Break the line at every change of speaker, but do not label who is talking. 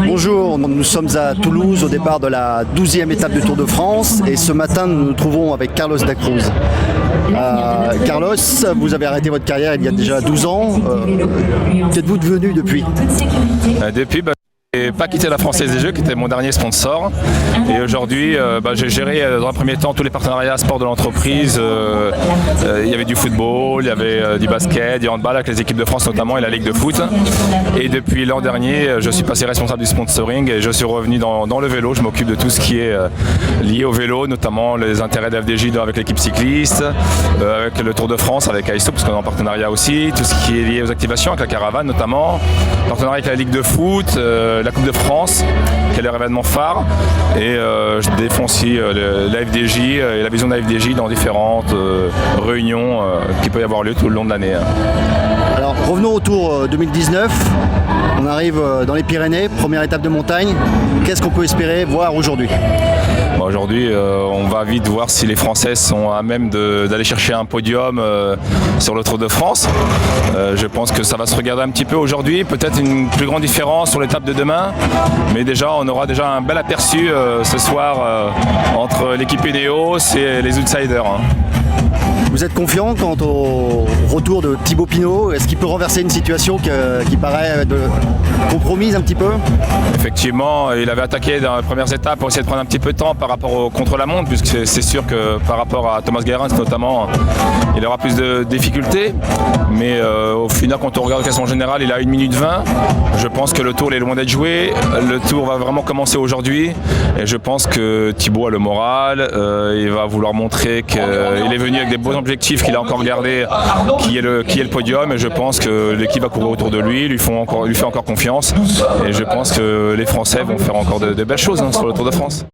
Bonjour, nous sommes à Toulouse au départ de la 12e étape du Tour de France et ce matin nous nous trouvons avec Carlos da Cruz. Carlos, vous avez arrêté votre carrière il y a déjà 12 ans. Qu'êtes-vous devenu depuis?
Depuis, je n'ai pas quitté la Française des Jeux qui était mon dernier sponsor et aujourd'hui j'ai géré dans un premier temps tous les partenariats sport de l'entreprise. Il y avait du football, il y avait du basket, du handball avec les équipes de France notamment et la Ligue de foot, et depuis l'an dernier je suis passé responsable du sponsoring et je suis revenu dans le vélo. Je m'occupe de tout ce qui est lié au vélo, notamment les intérêts d'FDJ avec l'équipe cycliste, avec le Tour de France, avec AISO parce qu'on est en partenariat aussi, tout ce qui est lié aux activations avec la caravane notamment, partenariat avec la Ligue de foot, la Coupe de France, qui est leur événement phare, et je défends aussi la FDJ et la vision de la FDJ dans différentes réunions qui peuvent y avoir lieu tout le long de l'année.
Alors revenons au Tour 2019, on arrive dans les Pyrénées, première étape de montagne. Qu'est-ce qu'on peut espérer voir aujourd'hui?
Aujourd'hui, on va vite voir si les Français sont à même d'aller chercher un podium sur le Tour de France. Je pense que ça va se regarder un petit peu aujourd'hui, peut-être une plus grande différence sur l'étape de demain, mais déjà on aura déjà un bel aperçu ce soir entre l'équipe Ineos et les outsiders.
Vous êtes confiant quant au retour de Thibaut Pinot? Est-ce qu'il peut renverser une situation qui paraît compromise un petit peu?
Effectivement, il avait attaqué dans les premières étapes pour essayer de prendre un petit peu de temps par rapport au contre-la-montre, puisque c'est sûr que par rapport à Thomas Guérens notamment, il aura plus de difficultés. Mais au final, quand on regarde le classement général, il a 1 minute 20. Je pense que le tour est loin d'être joué. Le tour va vraiment commencer aujourd'hui. Et je pense que Thibaut a le moral. Il va vouloir montrer qu'il est venu avec des beaux objectifs qu'il a encore gardé, qui est le podium. Et je pense que l'équipe va courir autour de lui, lui fait encore confiance. Et je pense que les Français vont faire encore de belles choses sur le Tour de France.